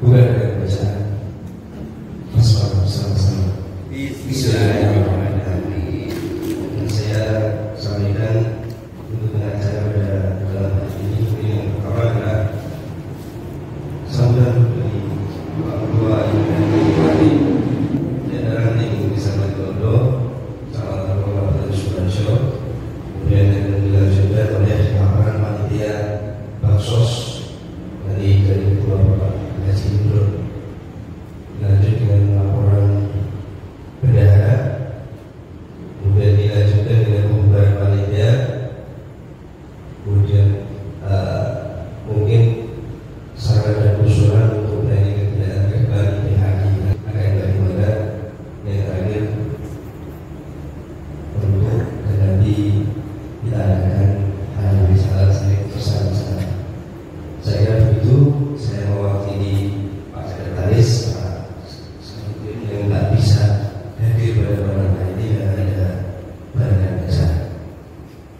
bukan dengan bacaan. Sama-sama. Bismillahirrahmanirrahim. Saya sampaikan untuk pengacara pada dalam hal ini yang pertama adalah sambutan dari orang tua yang menikmati di antara tim bisa berdoa salah satu Bapak Sudarso, kemudian dilanjutkan oleh aparat panitia Baksos dari Ketua Bapak Haji Indro, dilanjut dengan laporan bendahara, kemudian dilanjutkan dengan pembubaran panitia, kemudian mungkin saran dan usulan untuk planning kegiatan kembali PHI akan bagaimana yang terakhir untuk dan nanti kita adakan hal risalah saya bersama-sama. Saya begitu, saya mewakili Pak Sekretaris yang tak bisa hadir pada malam hari ini karena ada barangan besar.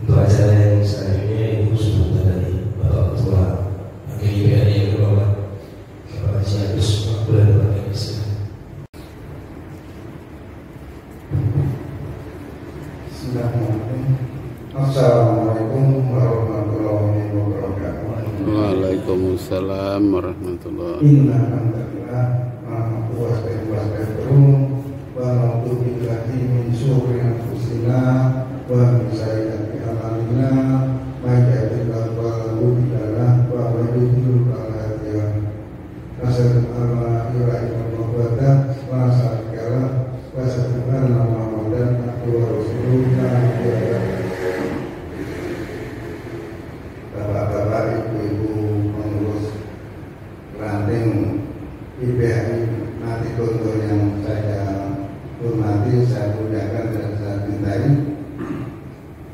Untuk acara yang selanjutnya Ibu sebutan dari Bapak Ketua GPRD yang berbahagia Bapak Haji Agus Makbul dan Bapak Haji. Bismillahirrahmanirrahim. Assalamualaikum warahmatullahi wabarakatuh. Waalaikumsalam warahmatullahi wabarakatuh. Inna alhamdulillah wa astagfirullahaladzim wa na'udzubillahi min syururi anfusina wa min sayyiati a'malina may yahdihillahu fala mudilla lahu wa may yudlil fala hadiya lahu. Asyhadu an la ilaha illallah wahdahu la syarika lahu wa asyhadu anna Muhammadan abduhu wa rasuluhu. Bapak-bapak, ibu-ibu pengurus ranting IPHI nanti contoh yang saya hormati, saya muliakan dan saya cintai.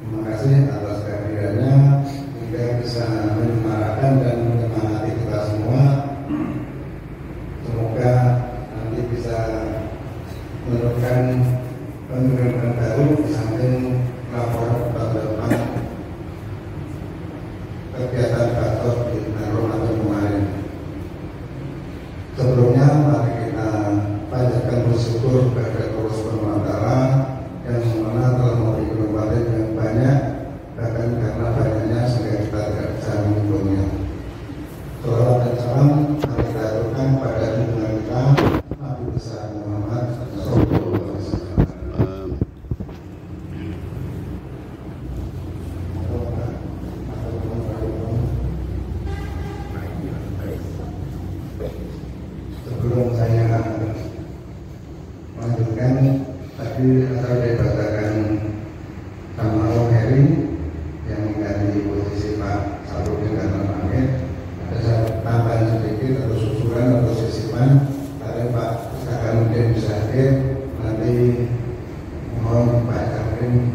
Terima kasih atas kehadirannya hingga bisa menyemarakan dan menyemangati kita semua. Semoga nanti bisa menemukan pemimpin baru sambil laporan depan kegiatan kantor di Ramadan kemarin. Sebelumnya mari kita panjatkan bersyukur kepada Allah Subhanahu wa Ta'ala yang mana telah memberi kenikmatan yang banyak, bahkan karena banyaknya sehingga kita tidak bisa menghitungnya. Salawat dan salam mari kita aturkan pada junjungan kita Nabi besar Muhammad sallallahu alaihi wasallam. Sebelum saya melanjutkan, tadi saya dibacakan sama Om Heri yang mengganti posisi Pak Sarudin dan Pak Mangit. Ada saya tambahan sedikit atau susulan atau sisipan. Tadi Pak Sakanuddin bisa hadir, nanti mohon Pak Sakanuddin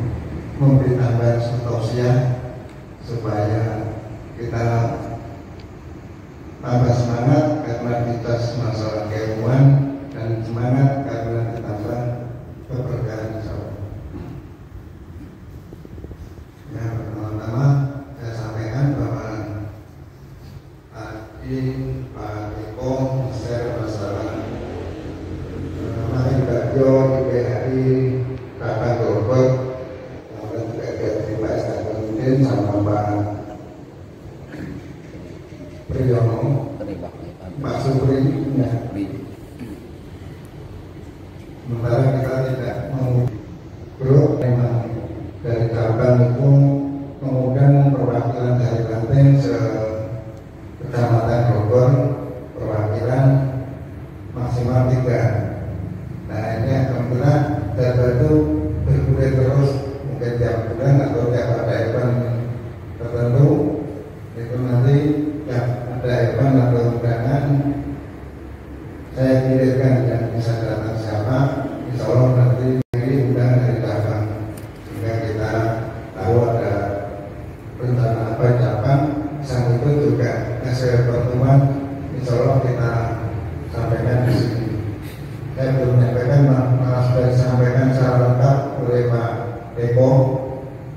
memberi tambahan tausiah supaya kita tambah semangat karena kita masalah keilmuan dan semangat karena ditambah keberkahan insyaallah. Ya, pertama-tama saya sampaikan bahwa tadi Pak Eko share masalah Mari Bagio IPHI Kakak Gorgot, kemudian juga dari Pak Sakanuddin sama Pak Priyono, Pak Supri, ya. Sementara kita tidak mau grup memang dari cabang itu, kemudian perwakilan dari Banten se Kecamatan Bogor, perwakilan maksimal 3. Nah ini alhamdulillah data itu bergulir terus, mungkin tiap bulan atau tiap ada event tertentu itu nanti tiap ada event atau undangan saya kirimkan dan bisa datang siapa, insya Allah nanti diundang dari cabang sehingga kita tahu ada rencana apa di cabang. Saat itu juga hasil pertemuan insya Allah kita sampaikan di sini. Saya belum menyampaikan, malah sudah disampaikan secara lengkap oleh Pak Eko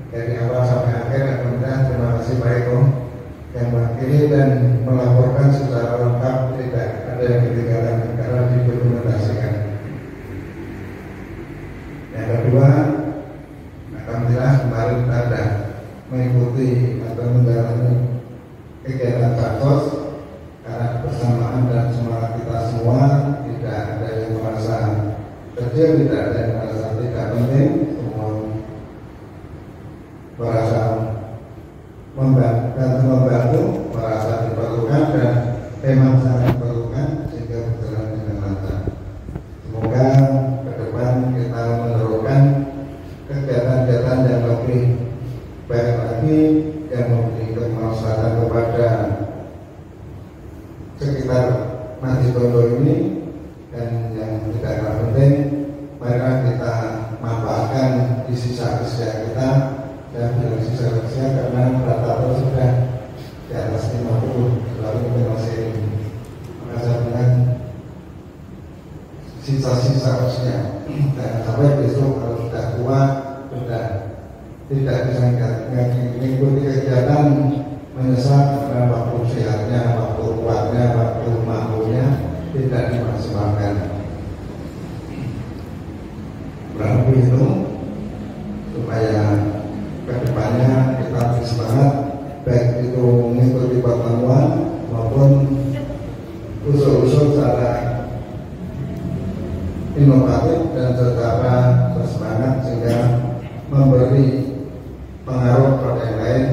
dari awal sampai akhir. Kemudian terima kasih Pak Eko yang mewakili dan melaporkan secara lengkap, tidak ada yang kecil, tidak ada yang merasa tidak penting, semua merasa membantu, merasa diperlukan dan memang sangat diperlukan sehingga berjalan dengan lancar. Semoga ke depan kita meneruskan kegiatan-kegiatan yang lebih baik lagi, yang memberi kemanfaatan kepada sekitar Masjid Tondo ini, dan yang tidak kalah penting, marilah kita manfaatkan di sisa usia kita, dan bilang sisa usia karena rata-rata sudah di atas 50, lalu kita masih maka saya bilang sisa-sisa usia, dan sampai besok kalau sudah tua sudah tidak bisa mengikuti kegiatan, menyesal karena waktu sehatnya, waktu kuatnya, waktu mampunya tidak dimaksimalkan. Berarti itu supaya kedepannya kita bersemangat, baik itu mengikuti pertemuan maupun usul-usul secara inovatif dan secara bersemangat sehingga memberi pengaruh pada yang lain,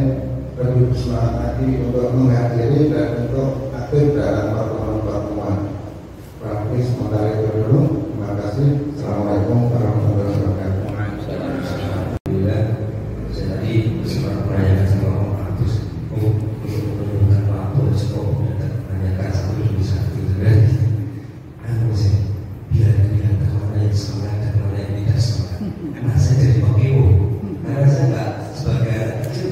lebih bersemangat lagi untuk menghadiri dan untuk aktif dalam pertemuan-pertemuan. Berarti sementara itu dulu. Terima kasih. Assalamualaikum warahmatullahi wabarakatuh. Alhamdulillah, saya tadi sempat menanyakan sama Om Agus untuk menentukan waktu cukup menanyakan satu demi satu. Biar mana yang semangat dan mana yang tidak semangat. Karena saya jadi pokeo, karena saya nggak sebagai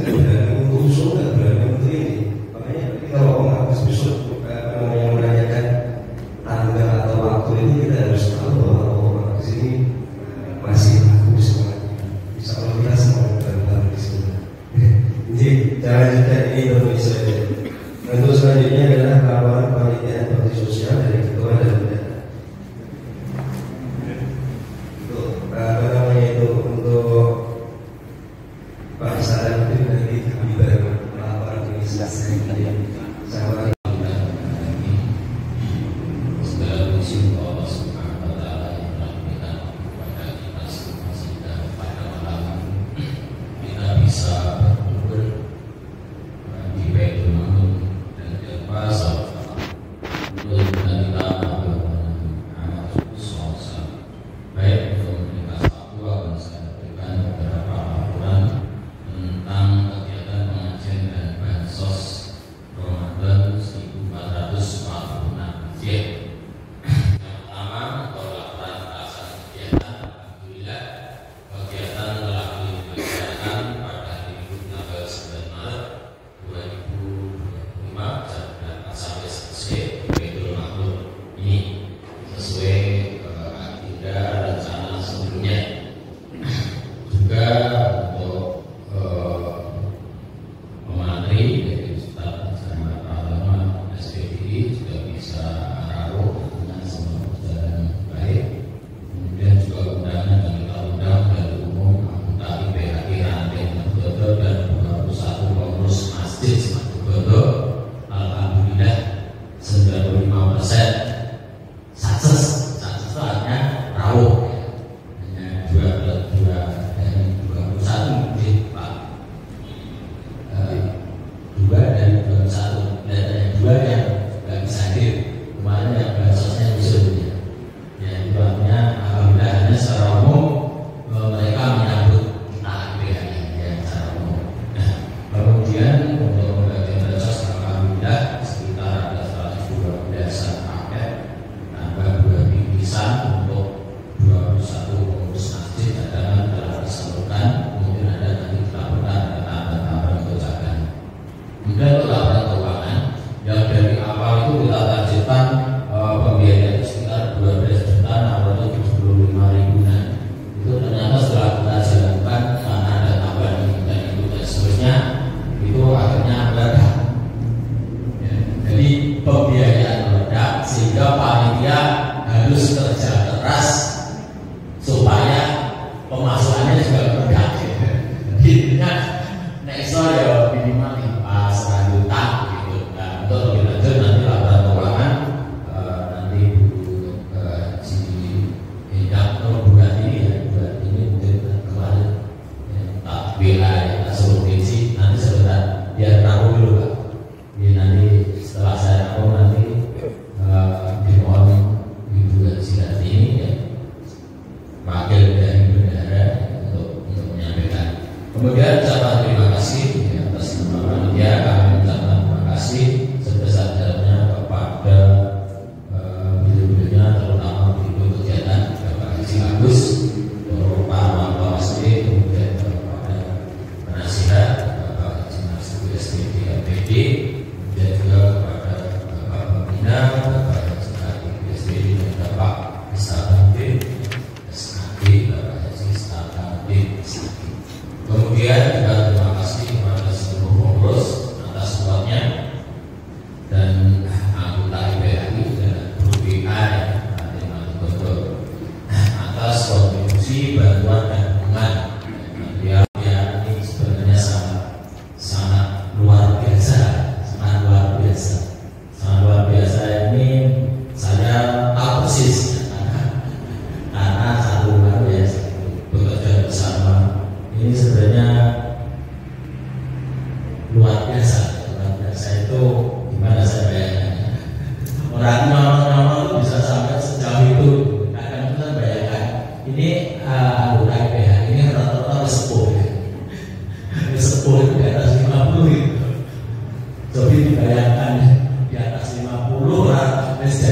berani untuk usul, nggak berani untuk ini. Makanya kalau Om Agus besok menanyakan tanggal atau waktu ini, kita harus tahu bahwa Om Agus ini masih aku semangatnya. Insya Allah kita semangat bareng-bareng di sini. Jadi cara kita ini untuk Israel. Untuk selanjutnya adalah laporan panitiaan bakti sosial dari ketua dan untuk Pak Saran itu nanti kami baru laporan ini selesai. Sama segala puji untuk Allah Subhanahu wa Ta'ala yang telah memberikan kepada kita semua sehingga pada malam kita bisa berkumpul di Baitul Ma'mur dan tanpa salat untuk kita melakukan amal khusus, baik untuk komunitas Papua dan saya berikan beberapa laporan tentang kegiatan pengajian dan bansos Ramadan 1446 Hijriah. Yang pertama, untuk laporan pelaksanaan kegiatan, alhamdulillah kegiatan telah dilaksanakan pada hari Minggu tanggal 9 Maret 2025 jam 8 sampai 11 di Baitul Ma'mur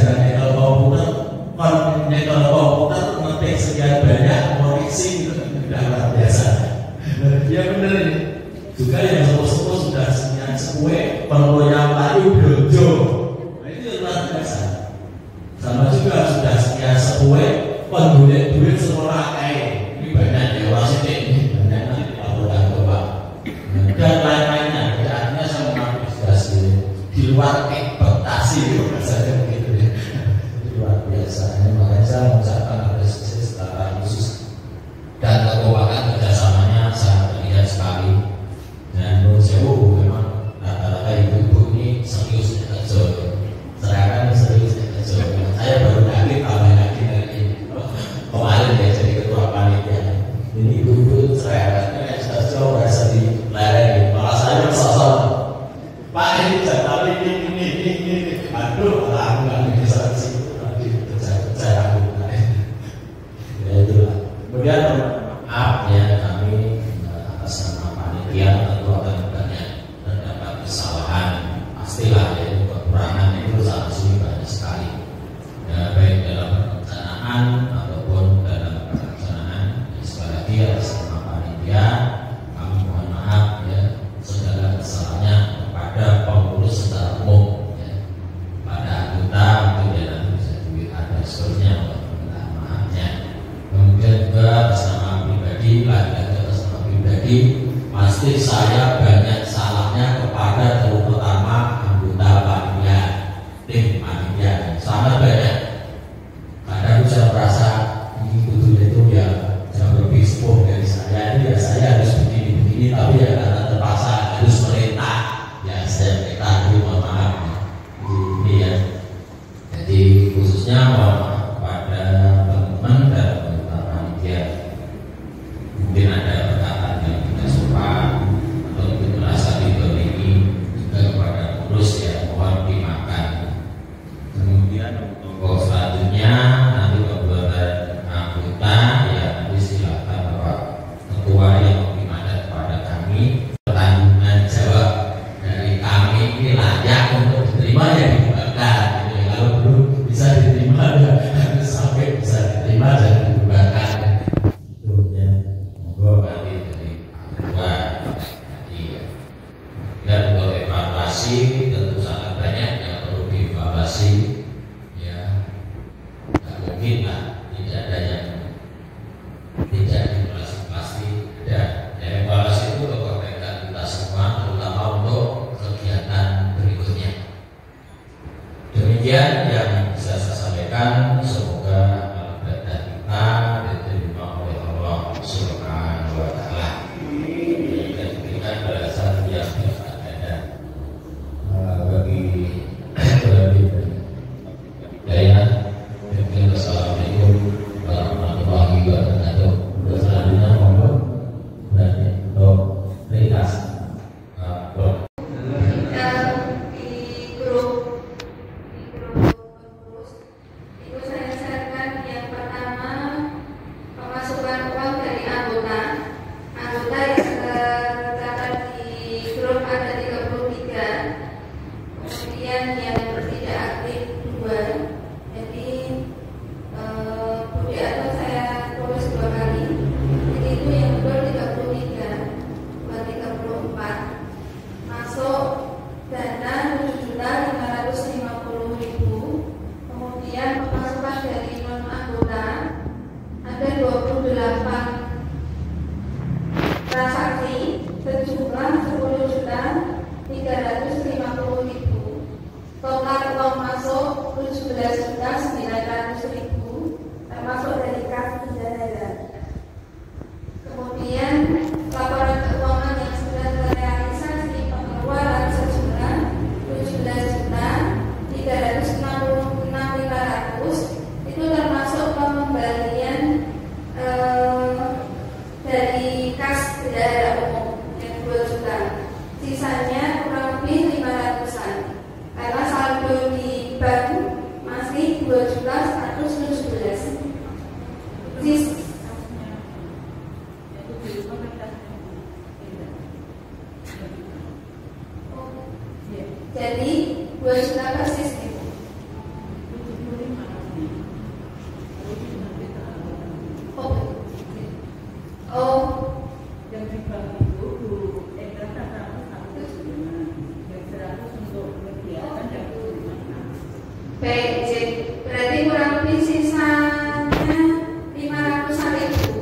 belajar nyekel komputer ngetik sekian banyak koreksi itu tidak luar biasa. Ya benar ini. Juga yang sepuh-sepuh sudah sekian sekue perlu yang layu brojo. Nah itu luar biasa. Sama juga sudah sekian sekue pengguna duit sekolah kayak ini banyak ya wasitnya ini banyak nanti dilaporkan ke Pak dan lain-lainnya. Ya, artinya saya mengapresiasi di luar ekspektasi rasanya begitu ya. Luar biasa. Makanya saya mengucapkan apresiasi secara khusus dan kekuatan kerjasamanya sangat terlihat sekali. Dan menurut saya memang rata-rata ibu-ibu ini serius kerja. Saya kan serius kerja. Saya baru kaget tambah lagi dari kemarin ya jadi ketua panitia. Ini ibu-ibu cerai kerja berasa di lereng. Malah saya sosok Pak ini jadwal ini. Aduh, aku nggak bisa sih nanti kerja aku. Ya itulah. Kemudian maaf ya kami atas nama panitia tentu akan banyak terdapat kesalahan, pastilah ya itu kekurangan itu sangat banyak sekali ya, baik dalam perencanaan ataupun dalam pelaksanaan. Sekali lagi atas nama panitia kami mohon maaf ya segala kesalahannya kepada pengurus secara umum ya. Pada anggota mungkin ya nanti bisa dilihat dan seterusnya minta maafnya. Kemudian juga atas nama pribadi, lagi-lagi atas nama pribadi pasti saya banyak salahnya kepada terutama anggota panitia, tim panitia sangat banyak. Kadang saya merasa ini betul itu ya jauh lebih sepuh dari saya, itu ya saya harus begini-begini, tapi ya karena terpaksa harus merintah ya saya minta mohon maaf ini ya. Jadi khususnya mohon maaf kepada teman-teman dan anggota panitia. Mungkin ada perkataan yang tidak sopan atau mungkin merasa didolimi juga kepada pengurus ya mohon dimaafkan. Kemudian untuk selanjutnya nanti kepada anggota ya nanti silakan Bapak Ketua yang memberi mandat kepada kami pertanyaan jawab dari kami ini layak untuk diterima ya dibubarkan. Kalau belum bisa diterima ya sampai bisa diterima dan dibubarkan. Dan untuk evaluasi tentu sangat banyak yang perlu dievaluasi ya, tidak mungkin lah tidak ada yang tidak dievaluasi, pasti ada. Evaluasi itu kebaikan kita semua terutama untuk kegiatan berikutnya. Demikian yang bisa saya sampaikan, semoga ibadah kita diterima oleh Allah Subhanahu wa Ta'ala dan diberikan balasan yang ada bagi saya. Assalamualaikum warahmatullahi wabarakatuh. Selanjutnya mohon untuk lintas di grup itu saya sarankan yang pertama pemasukan uang dari anggota yang tercatat di grup ada 33, kemudian yang tidak aktif 2. Jadi Budi Atau saya tulis 2 kali, jadi itu yang betul 33 bukan 34. Masuk dana 7.550.000, kemudian pemasukan dari non anggota ada 28 transaksi sejumlah 10.350.000. Total uang masuk 17.900.000 termasuk dari kas bendahara. Kemudian laporan keuangan yang sudah terrealisasi pengeluaran sejumlah 17.366.500 itu termasuk pengembalian dari kas bendahara umum yang 2 juta. Sisanya kurang lebih 500-an karena saldo di bank masih 2.117.000. PJ berarti kurang lebih sisanya 500-an ribu.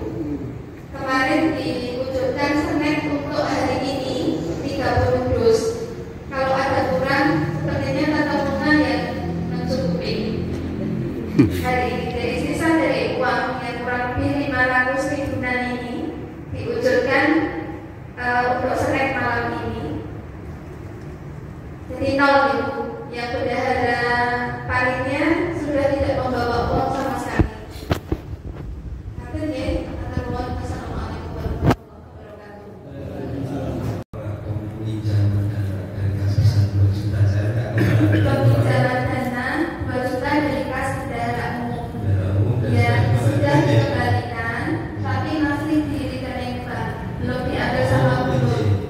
Kemarin diwujudkan snack untuk hari ini 30 dus. Kalau ada kurang, sepertinya Tata Muna yang mencukupi hari ini. Dari sisa dari uang yang kurang lebih 500 ribuan ini diwujudkan untuk snack malam ini. Jadi 0 ribu. Yang bendahara panitia sudah tidak membawa uang sama sekali. Artinya, Assalamualaikum warahmatullahi wabarakatuh. Peminjaman dana 2 juta dari kas bendahara umum. Yang sudah dikembalikan, tapi masih di rekening bank, belum diambil sama guru.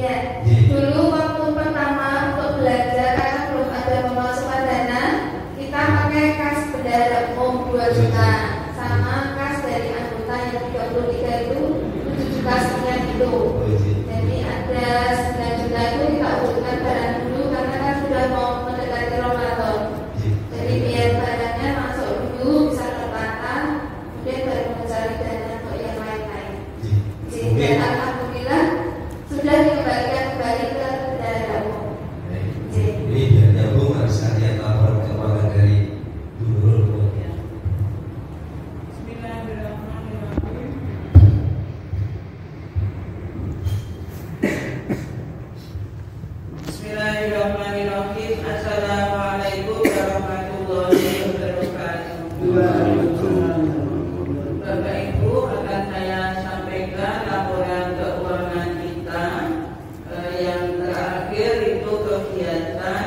Ya. Dulu waktu pertama untuk belajar karena belum ada pemasukan dana, kita pakai kas bendahara umum 2 juta sama kas dari anggota yang 33 itu 7 juta sekian itu. Jadi ada 9 juta itu kita wujudkan barang dulu karena kan sudah mau mendekati Ramadan. Jadi biar barangnya masuk dulu bisa tertata, kemudian baru mencari dana untuk yang lain-lain. Jadi alhamdulillah sudah dikembalikan kembali ke bendahara umum. Ini biar nyambung harus kalian lapor keuangan dari gubernur. Bismillahirrahmanirrahim. Assalamualaikum warahmatullahi wabarakatuh. Bapak Ibu, akan saya sampaikan laporan keuangan kita yang terakhir itu kegiatan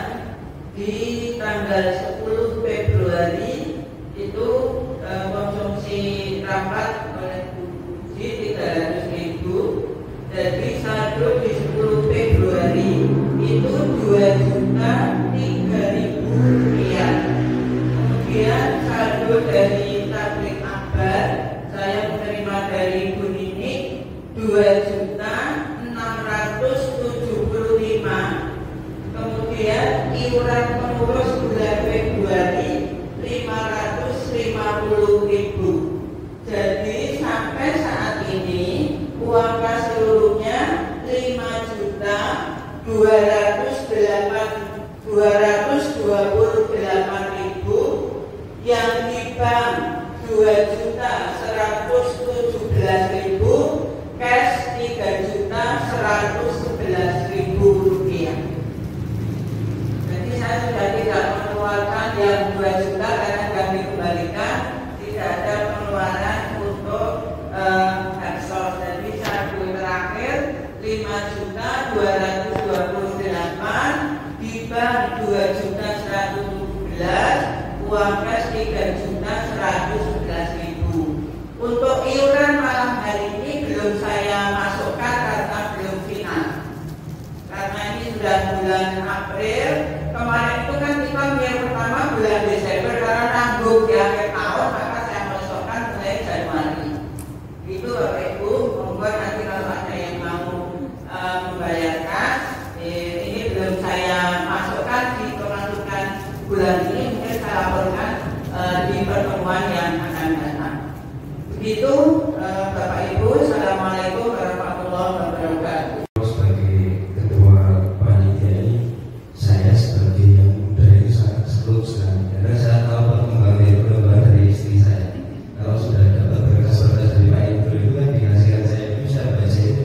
di tanggal 10 Februari itu konsumsi rapat oleh Budi 300.000. Jadi saldo di 10 Februari itu 2.003.000 rupiah. Kemudian saldo dari tablik akbar saya menerima dari Bu Nini 2.675. Kemudian iuran pengurus bulan Februari 550.000. Jadi sampai saat ini uang kas seluruhnya 5.228.000, yang di bank 2.117.000, cash 3.111.000 rupiah. Jadi saya sudah tidak mengeluarkan yang 2 juta karena kami kembalikan, tidak ada pengeluaran untuk ekspor. Jadi saldo terakhir 5.228.000, di bank 2.117.000, uang cash 3.111.000. Untuk iuran malam hari ini belum saya masukkan karena belum final. Karena ini sudah bulan April, kemarin itu kan kita yang pertama bulan Desember karena nanggung di akhir tahun, maka saya masukkan mulai Januari. Itu Bapak Ibu, membuat nanti kalau ada yang mau membayarkan, ini belum saya masukkan di pemasukan bulan ini, mungkin saya laporkan di pertemuan yang akan datang. Begitu Bapak Ibu, Assalamualaikum warahmatullahi wabarakatuh. Sebagai ketua panitia ini, saya sebagai yang muda itu sangat seru sekali karena saya tahu perkembangan dari istri saya. Kalau sudah dapat berkas-berkas dari Pak Indro itu kan dikasihkan saya itu, saya baca itu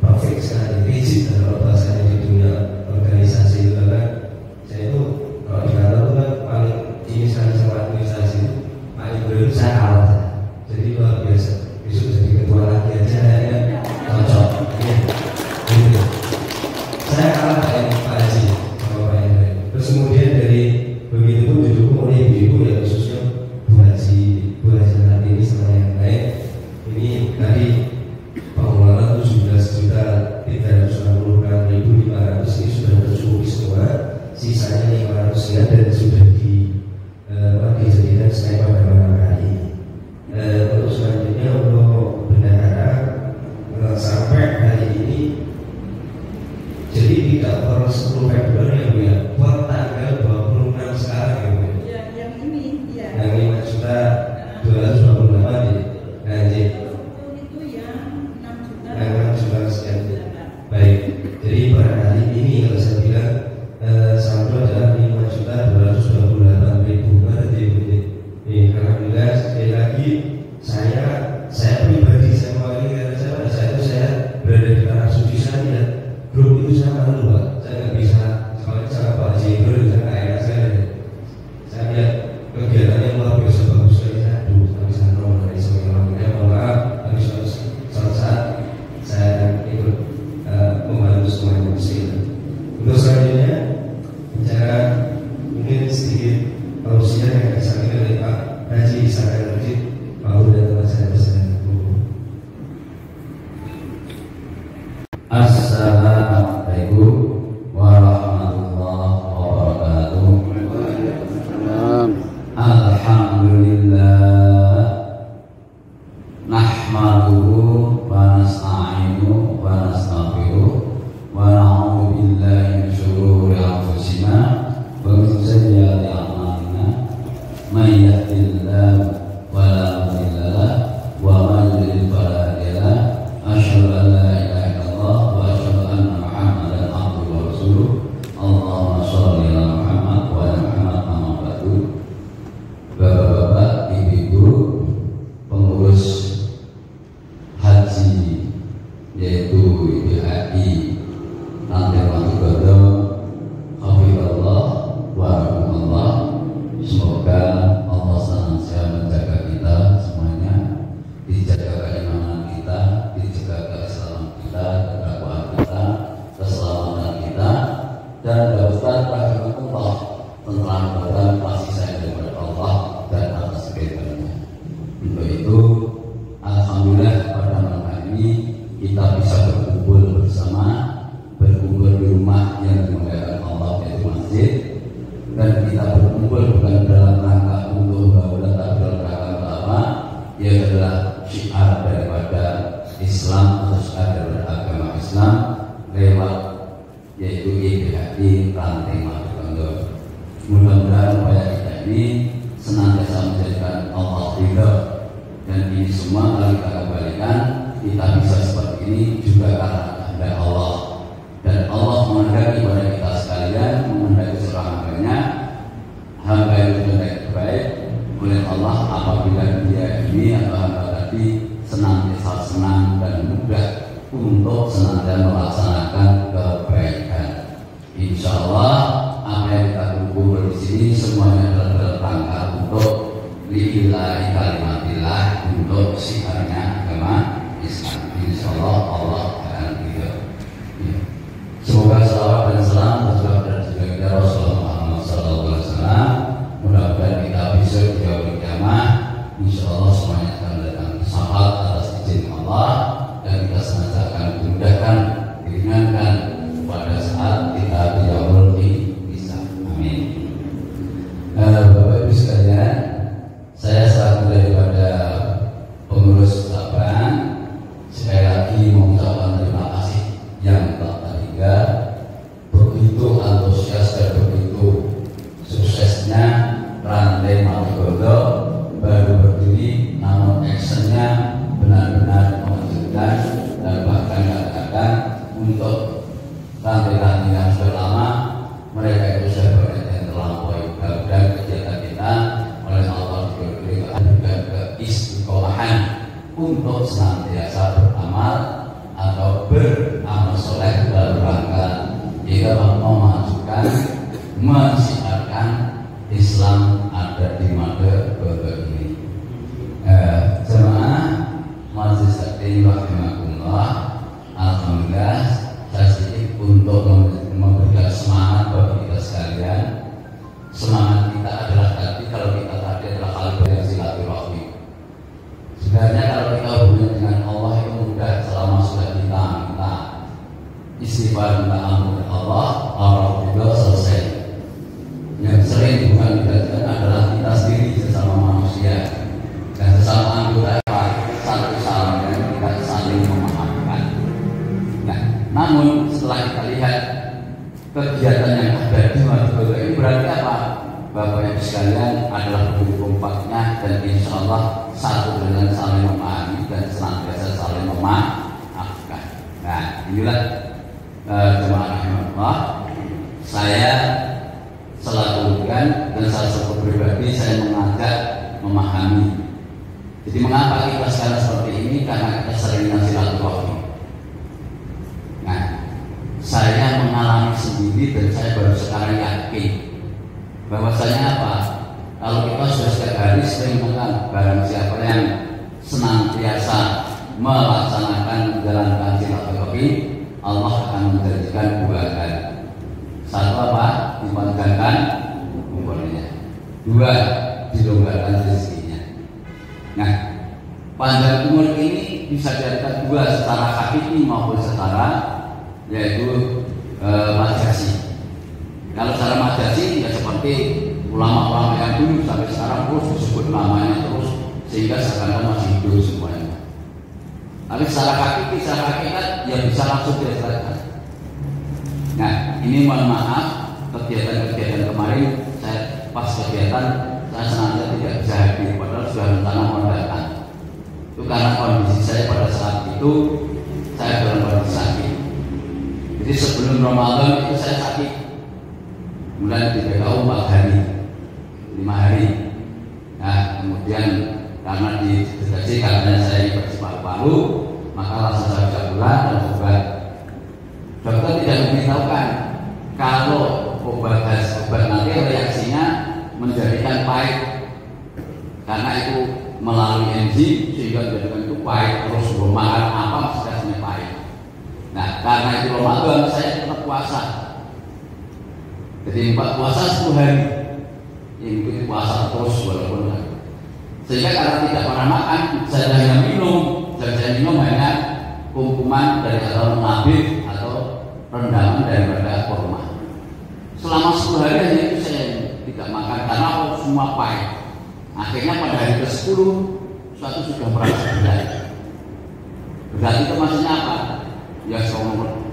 perfect sekali, rigid kalau bahasanya di dunia organisasi itu kan. Saya itu kalau di kantor itu kan paling ini sama administrasi itu Pak Indro itu saya kalah. Jadi luar biasa. Besok jadi ketua lagi aja ya, cocok. Gitu. Saya kalah Pak Haji sama Pak Indro. Terus kemudian dari begitu pun didukung oleh ibu-ibu ya, khususnya Bu Haji saat ini sama yang lain. Ini dari pengeluaran 17.360.500 ini sudah tercukupi semua. Sisanya 500 ya, dan sudah dijadikan snack pada malam hari. Untuk selanjutnya untuk bendahara sampai hari ini Jadi tidak per 10 Februari ya Bu ya, per tanggal 26 sekarang ya Bu ya. Yang ini, ya. Yang 5.228 ya. Anjir. Itu yang 6 juta. Yang 6 juta sekian. Baik. Jadi pada hari ini kalau saya bilang saldo adalah 5.228.000 berarti Bu ya. Alhamdulillah sekali lagi saya pribadi saya mewakili karena saya berada di tanah suci saya. Grup itu saya malu Pak, saya nggak bisa kalau cara Pak Haji Ibrahim saya nggak enak saya lihat kegiatannya luar biasa bagus sekali. Saya bisa nol dari sebagai orangnya malah habis suatu saat saya ikut membantu semuanya di sini. Untuk selanjutnya bicara mungkin sedikit tausiah yang disampaikan oleh Pak Haji Isakar Rajid Pak dan teman saya bersama. Assalamualaikum warahmatullahi wabarakatuh. Alhamdulillah, nahmaduhu wa nasta'inu wa nastaghfiruh wa na'udzu billahi min shururi anfusina wa min sayyiati a'malina. May yahdihillahu fala mudilla lahu wa man yudlil fala hadiya lahu. Asyhadu an la ilaha illallah wa asyhadu anna Muhammadan abduhu wa rasuluh. Allahumma shalli ala Muhammad wa ala Muhammad amma ba'du. Bapak-bapak, ibu-ibu, pengurus haji yaitu IBHI Rantai Watu Godo, hafizallah wa rahmatullah. Semoga Allah senantiasa menjaga kita semuanya, dijaga keimanan kita, dijaga keislaman kita, kedakwaan kita, keselamatan kita, dan dapat rahmatullah, tentram badan kasih sayang daripada Allah dan atas kebaikannya. Untuk itu, alhamdulillah pada malam hari ini kita bisa berkumpul bersama, berkumpul di rumah yang dimuliakan Allah yaitu masjid, dan kita berkumpul bukan dalam rangka untuk baulah, tapi dalam rangka apa? Ia adalah syiar daripada Islam atau syiar daripada agama Islam lewat yaitu IBHI Rantai Watu Godo. Mudah-mudahan upaya kita ini senantiasa menjadikan Allah ridha, dan ini semua kalau kita kembalikan kita bisa seperti ini juga karena kehendak Allah, dan Allah menghendaki kepada kita sekalian, menghendaki seorang hambanya, hamba yang terbaik oleh Allah apabila dia ini atau hamba tadi senantiasa senang dan mudah untuk senantiasa melaksanakan kebaikan. Insya Allah apa yang kita kumpul di sini semuanya adalah dalam rangka untuk lillahi kalimatillah, untuk syiarnya agama Islam. Insya Allah Allah akan ridho. Semoga salawat dan salam tercurah dari Rasulullah Muhammad SAW. Mudah-mudahan kita bisa di yaumul kiamah. Insya Allah semuanya akan datang syafaat atas izin Allah, dan kita senantiasa akan dimudahkan, diringankan pada saat kita di yaumul hisab. Amin. Bapak Ibu sekalian, saya selaku daripada pengurus cabang sekali lagi mengucapkan terima kasih yang tak terhingga. Begitu antusias dan begitu suksesnya Rantai Watu Godo baru berdiri, namun actionnya benar-benar mengejutkan, dan bahkan katakan untuk rantai-rantai yang sudah lama mereka itu sudah banyak yang terlampaui. Dan kegiatan kita oleh Allah diberikan juga keistiqomahan untuk senantiasa beramal atau beramal soleh dalam rangka kita memajukan, mensiarkan Islam ada di Mada Godo ini. Jemaah Majelis Taklim rahimakumullah, alhamdulillah saya sedikit untuk memberikan semangat bagi kita sekalian. Semangat kita adalah tadi, kalau kita tadi adalah hal yang silaturahmi. Sebenarnya kalau kita hubungan dengan Allah itu mudah selama sudah kita minta istighfar, minta ampun Allah, Allah juga selesai. kegiatan yang ada di Madura ini berarti apa? Bapak Ibu sekalian adalah pendukung kompaknya dan insya Allah satu dengan saling memahami dan senantiasa saling memaafkan. Nah, inilah jemaah rahimahullah, saya selalu dan salah satu pribadi saya mengajak memahami. Jadi mengapa kita sekarang seperti ini? Karena kita sering silaturahmi. Nah, saya mengalami sendiri dan saya baru sekarang yakin bahwasanya apa? Kalau kita sudah setiap hari sering mengenal barang siapa yang senantiasa melaksanakan menjalankan silaturahmi, Allah akan menjadikan dua hal. Satu apa? Dipanjangkan umurnya. Dua, dilonggarkan rezekinya. Nah, panjang umur ini bisa dilihat dua, secara hakiki maupun secara yaitu majasi. Kalau secara majasi ya seperti ulama-ulama yang dulu sampai sekarang terus disebut namanya terus sehingga sekarang masih hidup semuanya. Tapi secara hakiki, secara hakikat ya bisa langsung dirasakan. Nah, ini mohon maaf kegiatan-kegiatan kemarin saya pas kegiatan saya sengaja tidak bisa hadir padahal sudah rencana mau datang. Itu karena kondisi saya pada saat itu saya dalam kondisi sakit. Jadi sebelum Ramadan itu saya sakit. Kemudian di PKU 4 hari, 5 hari. Nah, kemudian karena dideteksi karena saya infeksi paru-paru, maka langsung saya bisa pulang dan obat. Dokter tidak memberitahukan kalau obat nanti reaksinya menjadikan pahit, karena itu melalui enzim sehingga menjadikan itu pahit terus bermakan apa hasilnya pahit. Nah, karena itu Ramadan saya tetap puasa. Jadi puasa 10 hari, yang itu puasa terus walaupun sehingga karena tidak pernah makan, saya hanya minum, dan saya minum hanya kumpuman dari atau nabit atau rendaman daripada kurma. Selama 10 hari hanya itu saya tidak makan karena semua pahit. Akhirnya pada hari ke-10 suatu sudah merasa berat. Berat itu maksudnya apa? Ya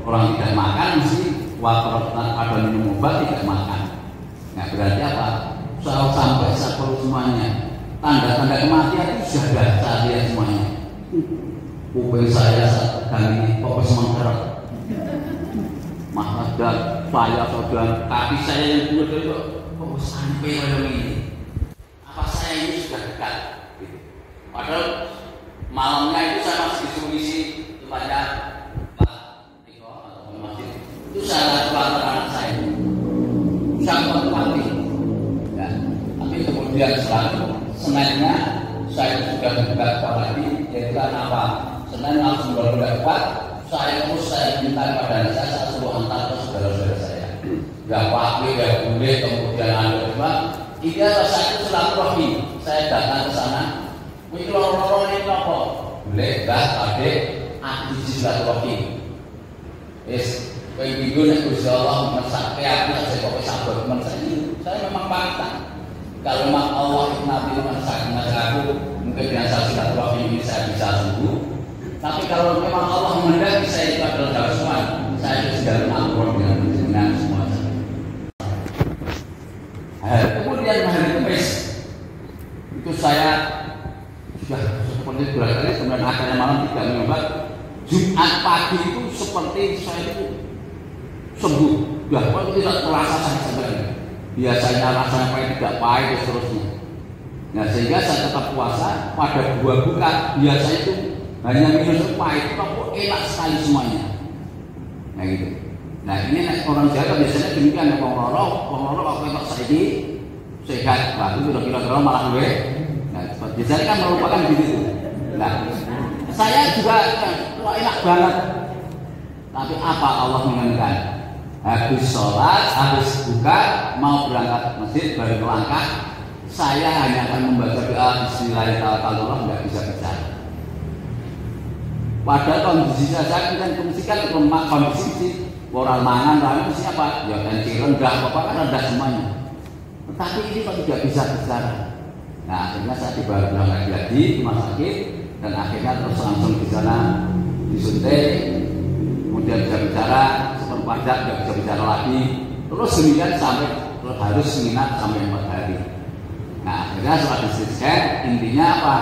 orang tidak makan mesti waktu ada minum obat tidak makan. Nah berarti apa? Soal sampai sepuluh semuanya. Tanda-tanda kematian itu sudah saya lihat semuanya. Kuping saya sedang ini kok sementara. Maka saya sudah kaki saya yang dulu itu kok sampai pada ini. Apa saya ini sudah dekat? Gitu. Padahal malamnya itu saya masih disuruh isi tempatnya itu salah satu anak saya sangat mati ya. Tapi kemudian setelah Seninnya saya sudah dekat lagi yaitu apa? Senin langsung berpendapat saya minta kepada saya suruh antar ke saudara-saudara saya ya pakai ya boleh kemudian ada juga ini adalah saya silaturahmi saya datang ke sana ini lorong-lorong ini apa? Boleh enggak adik aku silaturahmi Begitu nek Gusti Allah mersake aku saya kok sabar men saya memang pantang. Kalau mak Allah Nabi mersake aku mungkin biasa silaturahmi ini saya bisa sembuh. Tapi kalau memang Allah menghendaki saya itu adalah semua, saya sudah mengampun dengan semua. Kemudian hari Kamis itu saya sudah seperti berkali kemudian akhirnya malam tidak minum obat. Jumat pagi itu seperti saya itu sembuh, ya kalau tidak terasa sakit sebenarnya. Biasanya rasanya pahit tidak pahit dan seterusnya. Nah sehingga saya tetap puasa pada 2 buka. Biasanya itu hanya minum pahit, kok enak sekali semuanya. Nah gitu. Nah ini orang Jawa biasanya demikian, pengelolo waktu itu saya ini sehat, wah itu kira-kira malah gue. Nah biasanya kan merupakan begitu. Nah saya juga enak banget. Tapi apa Allah menginginkan? Habis sholat, habis buka, mau berangkat masjid, baru melangkah, saya hanya akan membaca doa Bismillahirrahmanirrahim, nggak bisa bicara. Padahal kondisi saya kan kondisikan lemak kondisi orang mangan, lalu siapa? Ya tensi rendah, apa kan rendah semuanya. Tetapi ini kok tidak bisa bicara. Nah akhirnya saya dibawa berangkat lagi rumah sakit dan akhirnya terus langsung di sana disuntik, kemudian bisa bicara. padat, nggak bisa bicara lagi. Terus demikian sampai harus nginap sampai 4 hari. Nah, akhirnya setelah di-scan, intinya apa?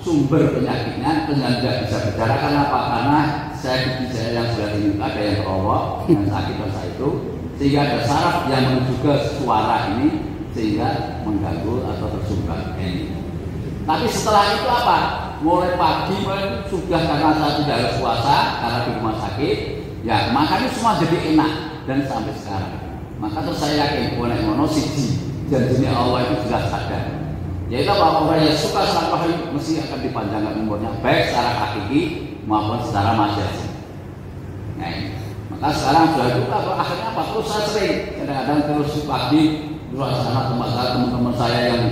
Sumber penyakitnya tidak bisa bicara karena apa? Karena gigi saya yang sudah diminta ada yang kerawak dengan sakit dosa itu, sehingga ada saraf yang menuju ke suara ini sehingga mengganggu atau tersumbat ini. Tapi setelah itu apa? Mulai pagi sudah karena saya tidak harus puasa karena di rumah sakit, ya makannya semua jadi enak dan sampai sekarang. Maka terus saya yakin boleh monosiji janjinya Allah itu jelas ada. Yaitu bahwa orang yang suka silaturahim mesti akan dipanjangkan umurnya baik secara hakiki maupun secara majazi. Nah, maka sekarang sudah juga akhirnya apa? Terus saya sering kadang-kadang terus pagi luar sana teman-teman saya yang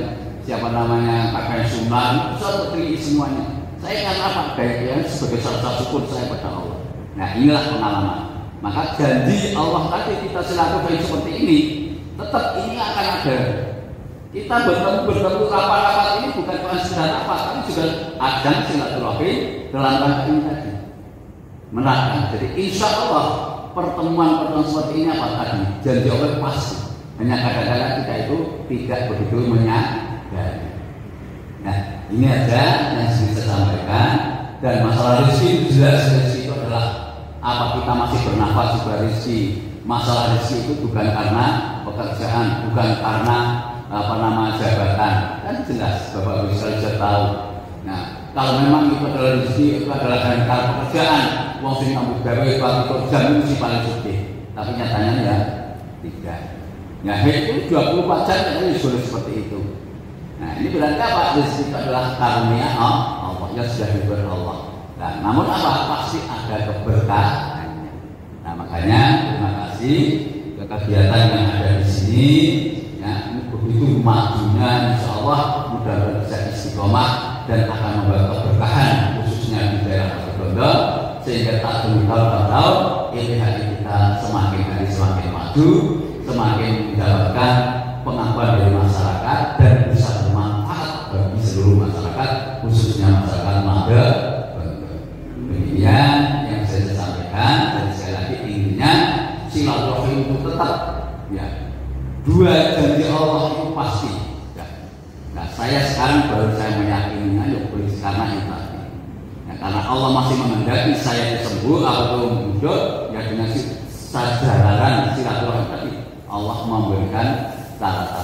siapa namanya kakek Sunan, saya terima semuanya. Saya kan apa? Baiknya sebagai rasa syukur saya pada Allah. Nah, inilah pengalaman. Maka janji Allah tadi kita silaturahim seperti ini, tetap ini akan ada. Kita bertemu rapat-rapat ini bukan cuma sekedar apa, tapi juga ajang silaturahim dalam rangka ini tadi. Menerapkan. Jadi insya Allah pertemuan seperti ini apa tadi? Janji Allah pasti. Hanya kadang-kadang kita itu tidak begitu menyadari. Nah, ini aja yang bisa saya sampaikan. Dan masalah rezeki itu jelas, rezeki itu adalah apa kita masih bernafas juga rezeki. Masalah rezeki itu bukan karena pekerjaan, bukan karena jabatan, kan jelas Bapak bisa tahu. Nah, kalau memang itu adalah rezeki, itu adalah karena pekerjaan, wong sing ngambut gawe itu jam itu paling sedih. Tapi nyatanya ya tidak. Ya itu 24 jam itu sudah seperti itu. Nah, ini berarti apa? Rezeki itu adalah karunia Allah yang sudah diberi Allah. Nah, namun apa? Pasti ada keberkahannya. Nah, makanya terima kasih ke kegiatan yang ada di sini. Ya, begitu majunya insya Allah mudah-mudahan bisa istiqomah dan akan membawa keberkahan khususnya di daerah Situbondo sehingga tak tunggu tahun-tahun IPHI kita semakin hari semakin maju, semakin mendapatkan pengakuan dari masyarakat dan bisa bermanfaat bagi seluruh masyarakat khususnya masyarakat Magedondo. Demikian yang saya sampaikan dan sekali lagi intinya silaturahim itu tetap ya. Dua janji Allah itu pasti. Nah, saya sekarang baru saya meyakininya ya karena itu tadi. Ya, karena Allah masih menghendaki saya sembuh atau muncul ya dengan sadaran silaturahim tadi Allah memberikan tata